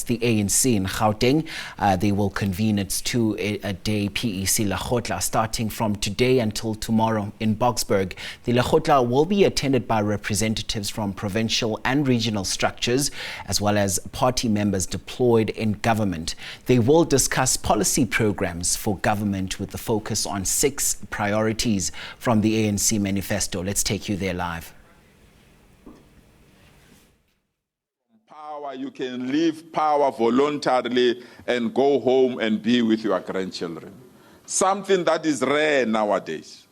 that's the ANC in Gauteng. They will convene its two-day PEC Lekgotla starting from today until tomorrow in Boksburg. The Lekgotla will be attended by representatives from provincial and regional structures, as well as party members deployed in government. They will discuss policy programs for government with the focus on 6 priorities from the ANC Manifesto. Let's take you there live. You can leave power voluntarily and go home and be with your grandchildren. Something that is rare nowadays.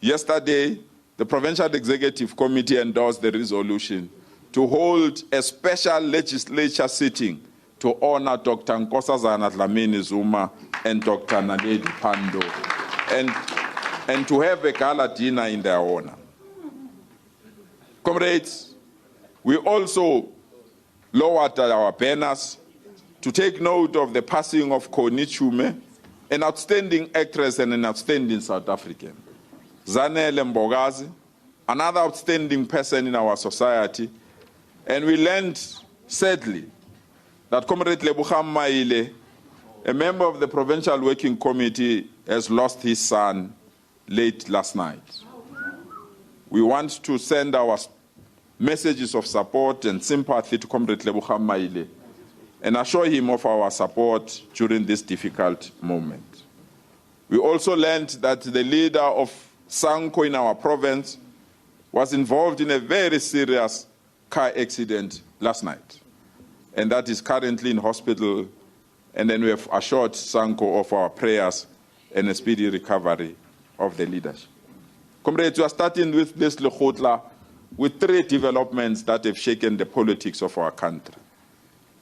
Yesterday, the Provincial Executive Committee endorsed the resolution to hold a special legislature sitting to honor Dr. Nkosazana Dlamini Zuma and Dr. Naledi Pandor, and to have a gala dinner in their honor. Comrades, we also lowered our banners to take note of the passing of Connie Chume, an outstanding actress and an outstanding South African. Zanele Mbogazi, another outstanding person in our society. And we learned, sadly, that Comrade Lebukham Maile, a member of the Provincial Working Committee, has lost his son late last night. We want to send our messages of support and sympathy to Comrade Lebukham Maile and assure him of our support during this difficult moment. We also learned that the leader of Sanko in our province was involved in a very serious car accident last night, and that is currently in hospital, and then we have assured Sanko of our prayers and a speedy recovery of the leadership. Comrades, we are starting with this Lekgotla with 3 developments that have shaken the politics of our country.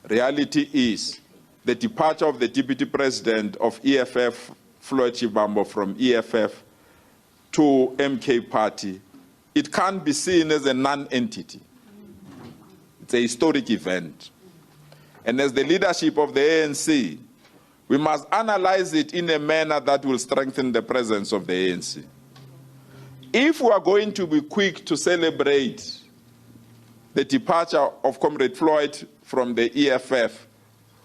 Reality is the departure of the Deputy President of EFF, Floyd Shivambu, from EFF to MK Party. It can't be seen as a non-entity. It's a historic event. And as the leadership of the ANC, we must analyze it in a manner that will strengthen the presence of the ANC. If we are going to be quick to celebrate the departure of Comrade Floyd from the EFF,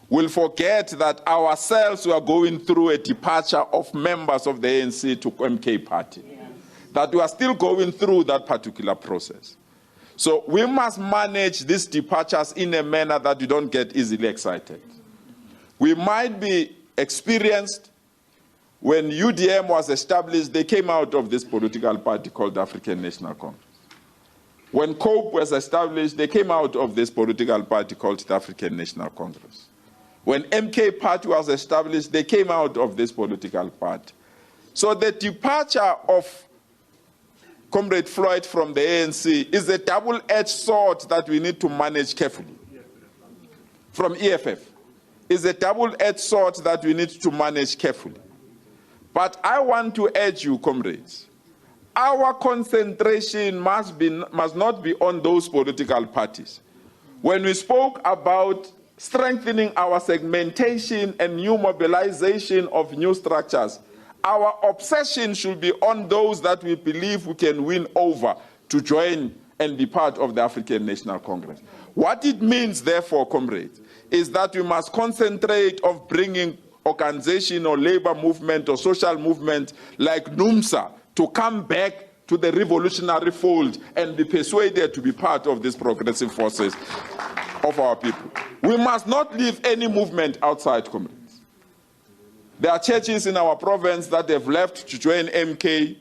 we'll forget that ourselves were going through a departure of members of the ANC to MK Party, that we are still going through that particular process. So we must manage these departures in a manner that we don't get easily excited. We might be experienced. When UDM was established, they came out of this political party called the African National Congress. When COPE was established, they came out of this political party called the African National Congress. When MK Party was established, they came out of this political party. So the departure of Comrade Floyd from the ANC is a double-edged sword that we need to manage carefully. From EFF is a double-edged sword that we need to manage carefully. But I want to urge you, comrades, our concentration must not be on those political parties. When we spoke about strengthening our segmentation and new mobilization of new structures, our obsession should be on those that we believe we can win over to join and be part of the African National Congress. What it means, therefore, comrades, is that we must concentrate on bringing organization or labor movement or social movement like NUMSA to come back to the revolutionary fold and be persuaded to be part of these progressive forces of our people. We must not leave any movement outside, comrades. There are churches in our province that have left to join MK.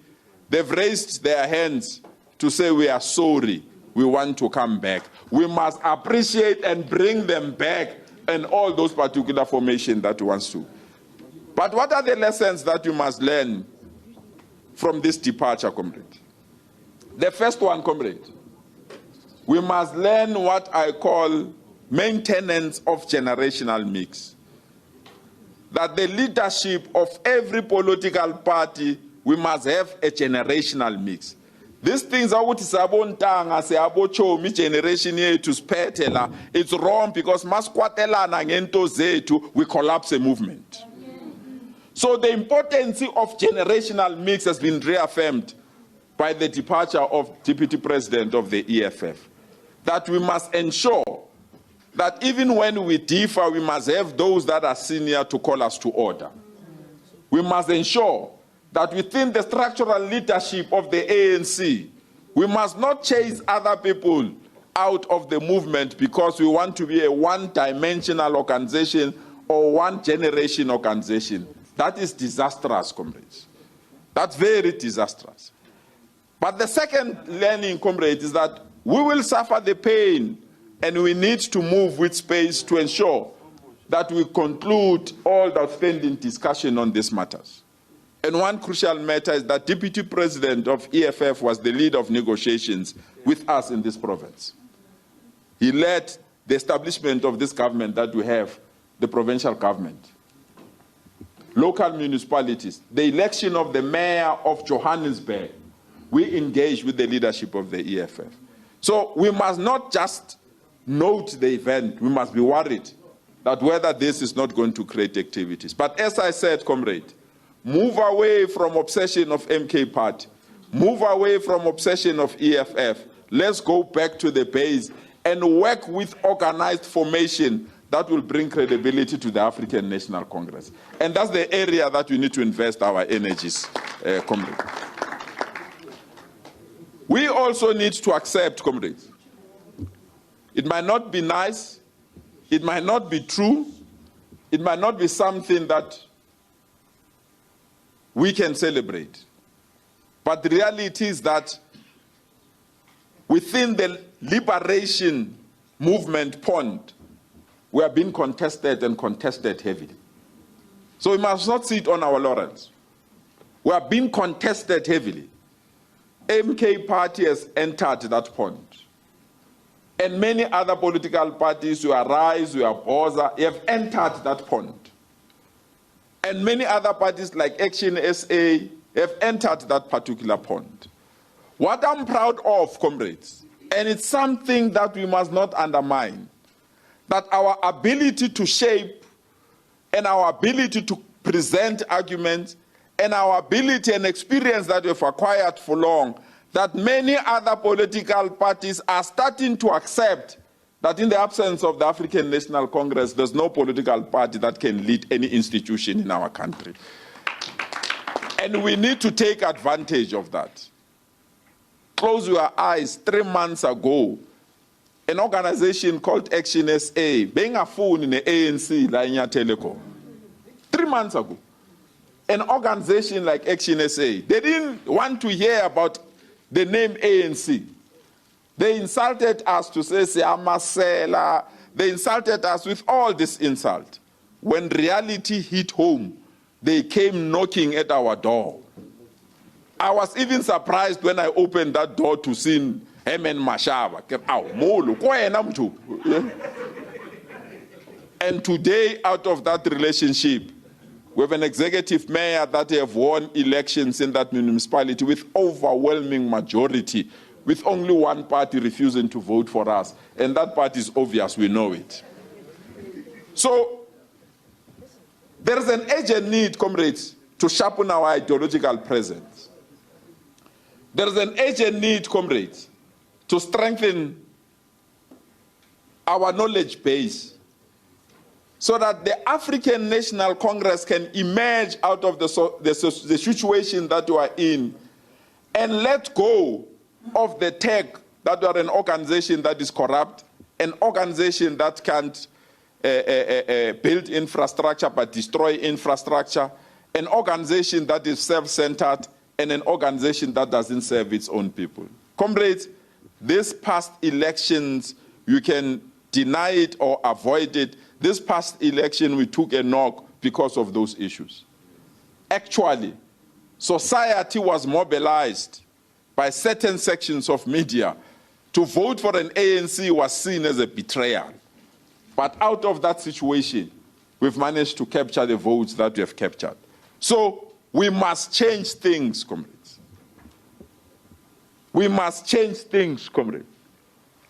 They've raised their hands to say, we are sorry, we want to come back. We must appreciate and bring them back and all those particular formations that we want to. But what are the lessons that you must learn from this departure, comrade? The first one, comrade, we must learn what I call maintenance of generational mix. That the leadership of every political party, we must have a generational mix. These things are what is abontanga se abochomi generation yethu siphethela. It's wrong because maskwatelana ngento zethu we collapse a movement. So the importance of generational mix has been reaffirmed by the departure of Deputy President of the EFF. That we must ensure that even when we differ, we must have those that are senior to call us to order. We must ensure that within the structural leadership of the ANC, we must not chase other people out of the movement because we want to be a one-dimensional organization or one-generation organization. That is disastrous, comrades. That's very disastrous. But the second learning, comrades, is that we will suffer the pain and we need to move with space to ensure that we conclude all the outstanding discussion on these matters. And one crucial matter is that Deputy President of EFF was the lead of negotiations with us in this province. He led the establishment of this government that we have, the provincial government, local municipalities, the election of the mayor of Johannesburg. We engage with the leadership of the EFF. So we must not just note the event, we must be worried that whether this is not going to create activities. But as I said, comrade, move away from obsession of MK Party, move away from obsession of EFF. Let's go back to the base and work with organized formation that will bring credibility to the African National Congress. And that's the area that we need to invest our energies, comrade. We also need to accept, comrades, it might not be nice, it might not be true, it might not be something that we can celebrate. But the reality is that within the liberation movement pond, we are being contested and contested heavily. So we must not sit on our laurels. We are being contested heavily. MK Party has entered that pond. And many other political parties, we are Rise, we are Boza, have entered that pond. And many other parties like Action SA have entered that particular pond. What I'm proud of, comrades, and it's something that we must not undermine, that our ability to shape and our ability to present arguments and our ability and experience that we've acquired for long, that many other political parties are starting to accept that in the absence of the African National Congress, there's no political party that can lead any institution in our country. And we need to take advantage of that. Close your eyes. 3 months ago, an organization called Action SA, being a phone in the ANC, like Telecom. 3 months ago, an organization like Action SA, they didn't want to hear about the name ANC. They insulted us to say Siamasela. They insulted us with all this insult. When reality hit home, they came knocking at our door. I was even surprised when I opened that door to see Hemen Mashaba. And today, out of that relationship, we have an executive mayor that have won elections in that municipality with overwhelming majority, with only one party refusing to vote for us. And that party is obvious, we know it. So, there is an urgent need, comrades, to sharpen our ideological presence. There is an urgent need, comrades, to strengthen our knowledge base so that the African National Congress can emerge out of the situation that we are in and let go of the tag that we are an organization that is corrupt, an organization that can't build infrastructure but destroy infrastructure, an organization that is self-centered, and an organization that doesn't serve its own people. Comrades, these past elections, you can deny it or avoid it. This past election, we took a knock because of those issues. Actually, society was mobilized by certain sections of media. To vote for an ANC was seen as a betrayal. But out of that situation, we've managed to capture the votes that we have captured. So we must change things, comrades. We must change things, comrades.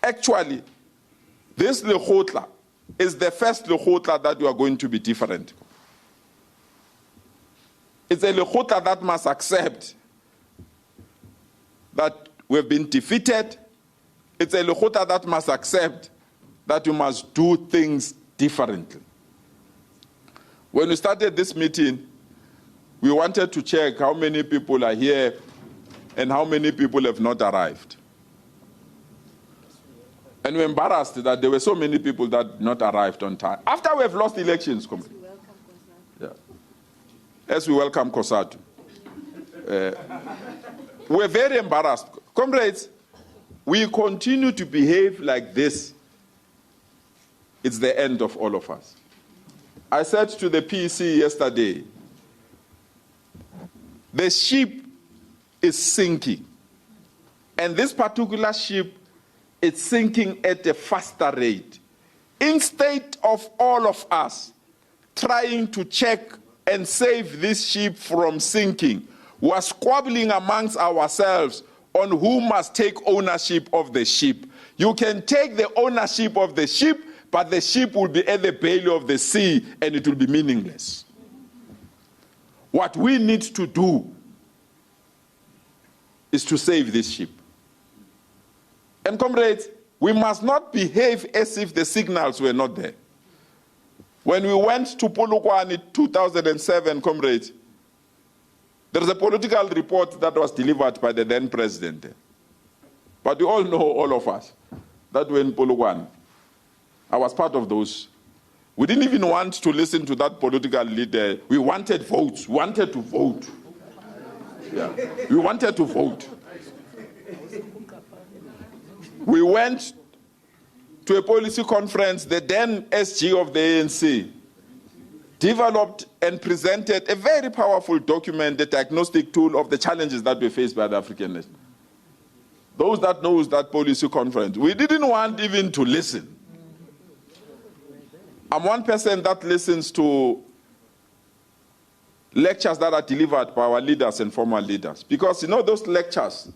Actually, this Lekgotla is the first Lekgotla that we are going to be different. It's a Lekgotla that must accept that we've been defeated. It's a Lekgotla that must accept that we must do things differently. When we started this meeting, we wanted to check how many people are here and how many people have not arrived. And we're embarrassed that there were so many people that not arrived on time. After we have lost elections, yeah. As we welcome Kosatu. We're very embarrassed. Comrades, we continue to behave like this, it's the end of all of us. I said to the PEC yesterday, the ship is sinking. And this particular ship is sinking at a faster rate. Instead of all of us trying to check and save this ship from sinking, we are squabbling amongst ourselves on who must take ownership of the ship. You can take the ownership of the ship, but the ship will be at the belly of the sea and it will be meaningless. What we need to do is to save this ship. And comrades, we must not behave as if the signals were not there. When we went to Polokwane in 2007, comrades, there is a political report that was delivered by the then president. But you all know, all of us, that when Polokwane, I was part of those. We didn't even want to listen to that political leader. We wanted votes. We wanted to vote. Yeah. We wanted to vote. We went to a policy conference. The then SG of the ANC developed and presented a very powerful document, the diagnostic tool of the challenges that we face by the African nation. Those that knows that policy conference, we didn't want even to listen. I'm one person that listens to lectures that are delivered by our leaders and former leaders. Because, you know, those lectures,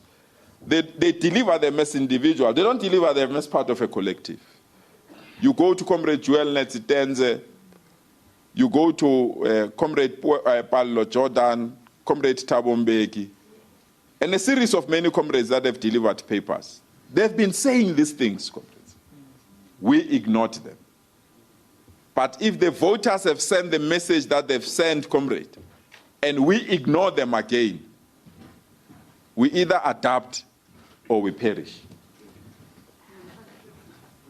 they deliver them as individuals. They don't deliver them as part of a collective. You go to Comrade Joel Netsitenze, you go to Comrade Paulo Jordan, Comrade Thabo Mbeki, and a series of many comrades that have delivered papers. They've been saying these things, comrades. We ignored them. But if the voters have sent the message that they've sent, comrade, and we ignore them again, we either adapt or we perish.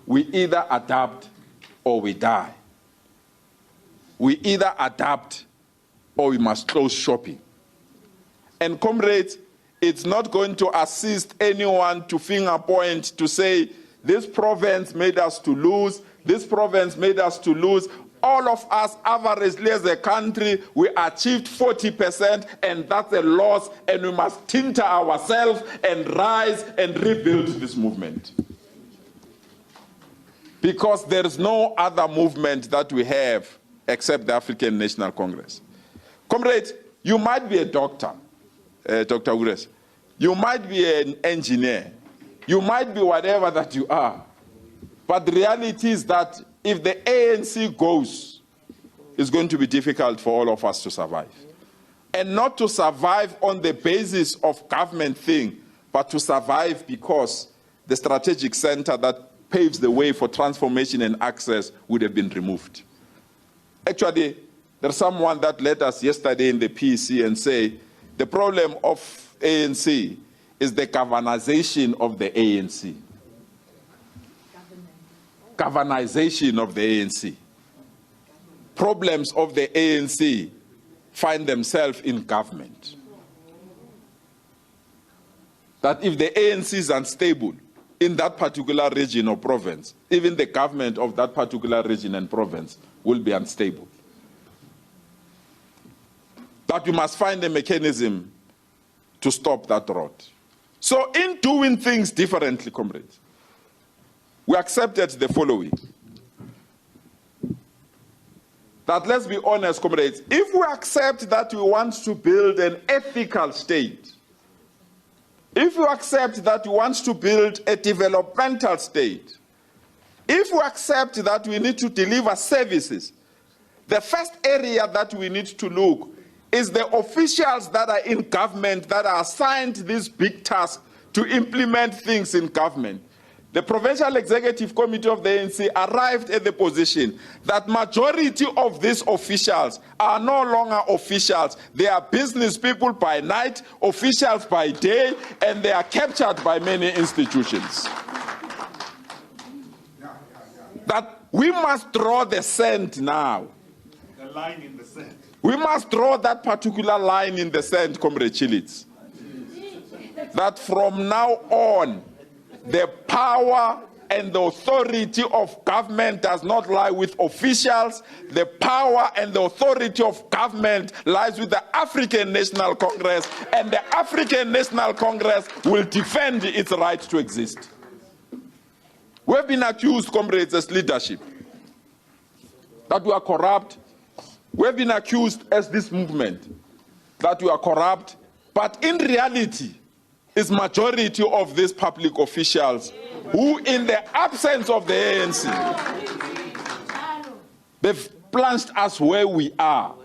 We either adapt or we die. We either adapt or we must close shopping. And comrades, it's not going to assist anyone to finger point to say, this province made us to lose, this province made us to lose. All of us, averagely as a country, we achieved 40%, and that's a loss, and we must tinter ourselves and rise and rebuild this movement. Because there is no other movement that we have except the African National Congress. Comrades, you might be a doctor, Dr. Ures. You might be an engineer. You might be whatever that you are. But the reality is that if the ANC goes, it's going to be difficult for all of us to survive. And not to survive on the basis of government thing, but to survive because the strategic center that paves the way for transformation and access would have been removed. Actually, there's someone that led us yesterday in the PEC and say, the problem of ANC is the governization of the ANC. Governization of the ANC. Problems of the ANC find themselves in government. That if the ANC is unstable in that particular region or province, even the government of that particular region and province will be unstable. That we must find a mechanism to stop that rot. So in doing things differently, comrades, we accepted the following. That, let's be honest, comrades, if we accept that we want to build an ethical state, if we accept that we want to build a developmental state, if we accept that we need to deliver services, the first area that we need to look is the officials that are in government that are assigned this big task to implement things in government. the Provincial Executive Committee of the ANC arrived at the position that majority of these officials are no longer officials. They are business people by night, officials by day, and they are captured by many institutions. That we must draw the sand now. The line in the sand. We must draw that particular line in the sand, Comrade Chilits. That from now on, the power and the authority of government does not lie with officials. The power and the authority of government lies with the African National Congress, and the African National Congress will defend its right to exist. We have been accused, comrades, as leadership, that we are corrupt. We have been accused as this movement that we are corrupt, but in reality, is majority of these public officials who, in the absence of the ANC, they've plunged us where we are.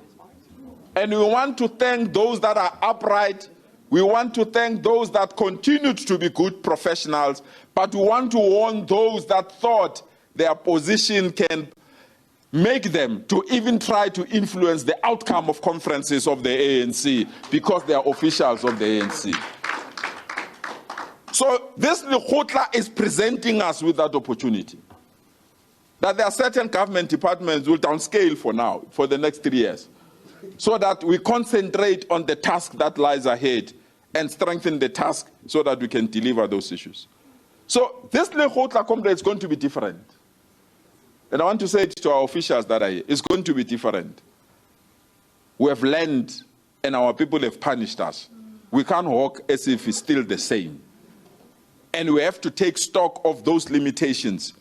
And we want to thank those that are upright. We want to thank those that continued to be good professionals, but we want to warn those that thought their position can make them to even try to influence the outcome of conferences of the ANC because they are officials of the ANC. So this Lekgotla is presenting us with that opportunity. That there are certain government departments will downscale for now, for the next 3 years, so that we concentrate on the task that lies ahead and strengthen the task so that we can deliver those issues. So this Lekgotla complex is going to be different. And I want to say it to our officials that are here, it's going to be different. We have learned and our people have punished us. We can't walk as if it's still the same. And we have to take stock of those limitations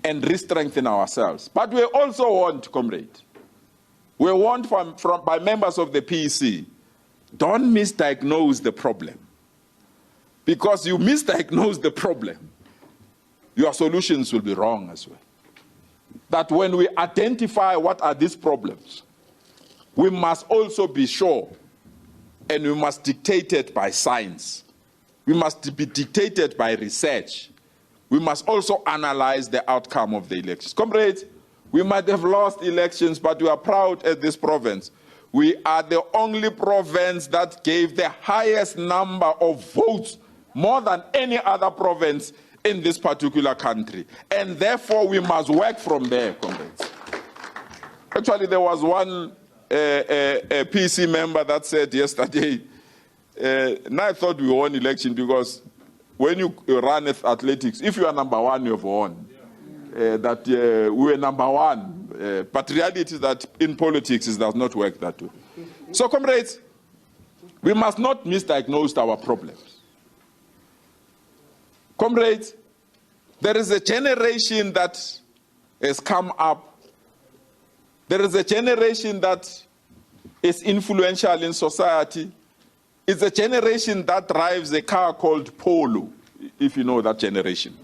and re-strengthen ourselves. But we also want, comrade, we want by members of the PEC, don't misdiagnose the problem. Because you misdiagnose the problem, your solutions will be wrong as well. That when we identify what are these problems, we must also be sure, and we must dictate it by science. We must be dictated by research. We must also analyze the outcome of the elections. Comrades, we might have lost elections, but we are proud at this province. We are the only province that gave the highest number of votes, more than any other province in this particular country. And therefore, we must work from there, comrades. Actually, there was one a PC member that said yesterday, and I thought we won election because when you run athletics, if you are number one, you have won. That we were number one. But reality is that in politics, it does not work that way. So, comrades, we must not misdiagnose our problems. Comrades, there is a generation that has come up. There is a generation that is influential in society. It's a generation that drives a car called Polo, if you know that generation.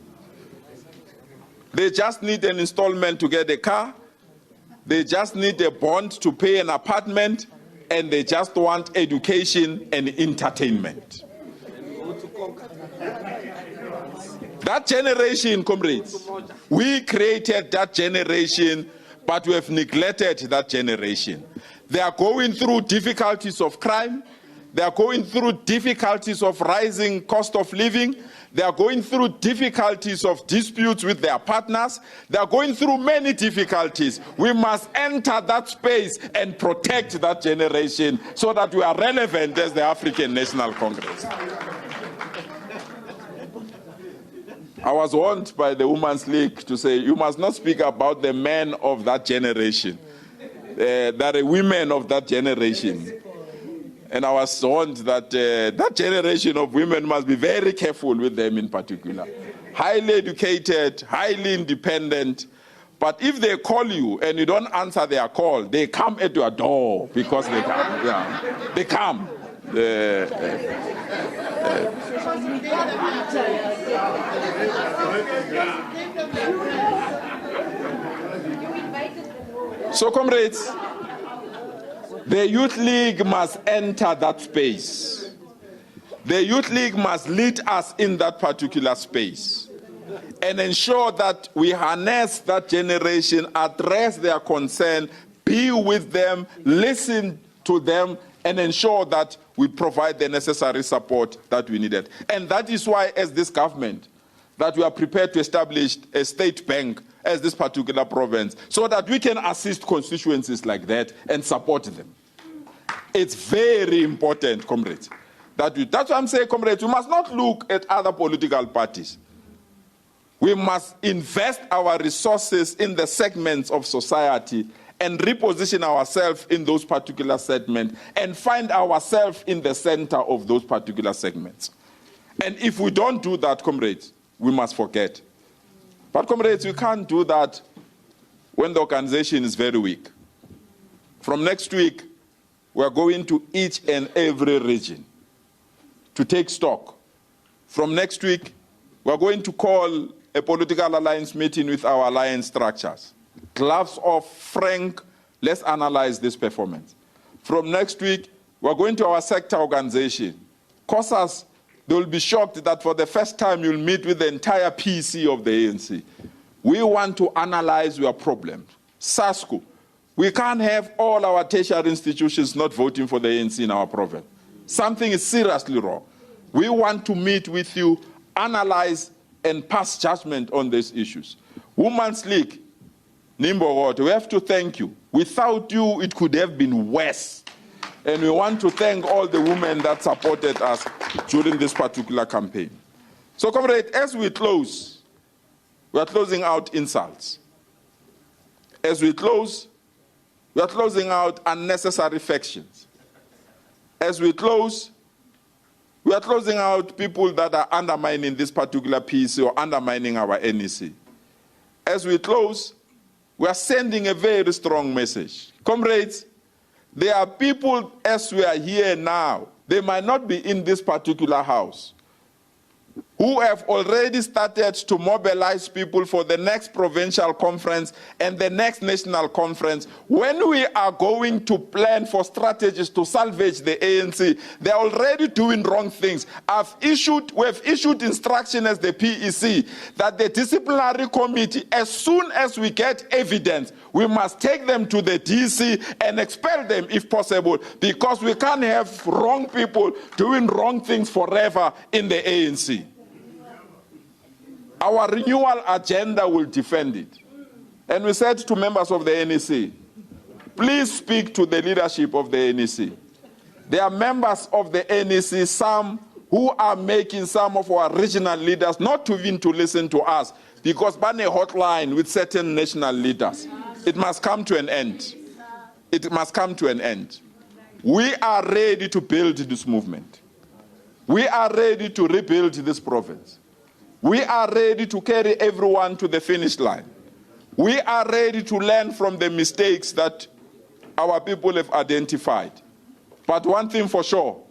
They just need an installment to get a car. They just need a bond to pay an apartment, and they just want education and entertainment. That generation, comrades, we created that generation, but we have neglected that generation. They are going through difficulties of crime. They are going through difficulties of rising cost of living. They are going through difficulties of disputes with their partners. They are going through many difficulties. We must enter that space and protect that generation so that we are relevant as the African National Congress. I was warned by the Women's League to say, you must not speak about the men of that generation. There are women of that generation. And I was warned that that generation of women must be very careful with them in particular. Highly educated, highly independent. But if they call you and you don't answer their call, they come at your door because they come. Yeah. They come. So, comrades, the Youth League must enter that space. The Youth League must lead us in that particular space. and ensure that we harness that generation, address their concern, be with them, listen to them, and ensure that we provide the necessary support that we needed. And that is why, as this government, that we are prepared to establish a state bank as this particular province, so that we can assist constituencies like that and support them. It's very important, comrades. That's why I'm saying, comrades, we must not look at other political parties. We must invest our resources in the segments of society and reposition ourselves in those particular segments and find ourselves in the center of those particular segments. And if we don't do that, comrades, we must forget. But comrades, we can't do that when the organization is very weak. From next week, we're going to each and every region to take stock. From next week, we're going to call a political alliance meeting with our alliance structures. Gloves off, frank, let's analyze this performance. From next week, we're going to our sector organization. COSAS, they will be shocked that for the first time you'll meet with the entire PEC of the ANC. We want to analyze your problems. SASCO, we can't have all our tertiary institutions not voting for the ANC in our province. Something is seriously wrong. We want to meet with you, analyze, and pass judgment on these issues. Women's League, Nimbo, we have to thank you. Without you, it could have been worse. And we want to thank all the women that supported us during this particular campaign. So, comrade, as we close, we are closing out insults. As we close, we are closing out unnecessary factions. As we close, we are closing out people that are undermining this particular piece or undermining our NEC. As we close, we are sending a very strong message. Comrades, there are people, as we are here now, they might not be in this particular house, who have already started to mobilize people for the next provincial conference and the next national conference. When we are going to plan for strategies to salvage the ANC, they're already doing wrong things. We have issued instruction as the PEC that the disciplinary committee, as soon as we get evidence, we must take them to the DC and expel them if possible, because we can't have wrong people doing wrong things forever in the ANC. Our renewal agenda will defend it. And we said to members of the NEC, please speak to the leadership of the NEC. There are members of the NEC, some who are making some of our regional leaders not even to listen to us, because by a hotline with certain national leaders. It must come to an end. It must come to an end. We are ready to build this movement. We are ready to rebuild this province. We are ready to carry everyone to the finish line. We are ready to learn from the mistakes that our people have identified. But one thing for sure,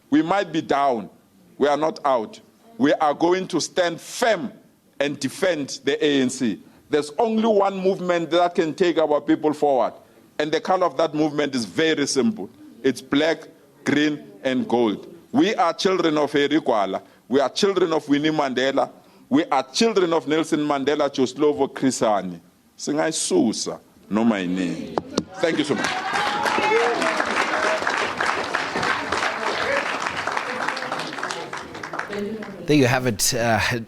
we might be down. We are not out. We are going to stand firm and defend the ANC. There's only one movement that can take our people forward. And the color of that movement is very simple. It's black, green, and gold. We are children of Harry Kwala. We are children of Winnie Mandela. We are children of Nelson Mandela, Joslovo Krisani. Singai Susa, no my name. Thank you so much. There you have it,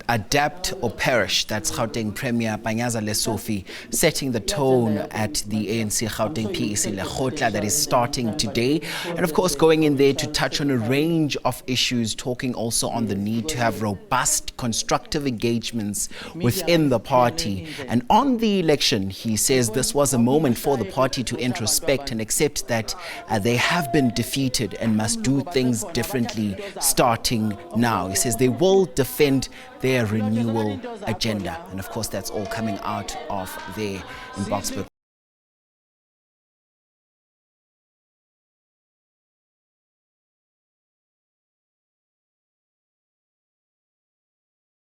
adapt or perish. That's Gauteng Premier Panyaza Lesufi setting the tone at the ANC Gauteng PEC Lekgotla that is starting today. And of course going in there to touch on a range of issues, talking also on the need to have robust, constructive engagements within the party. And on the election, he says this was a moment for the party to introspect and accept that they have been defeated and must do things differently starting now. He says they will defend their renewal agenda. And of course, that's all coming out of there in Boksburg.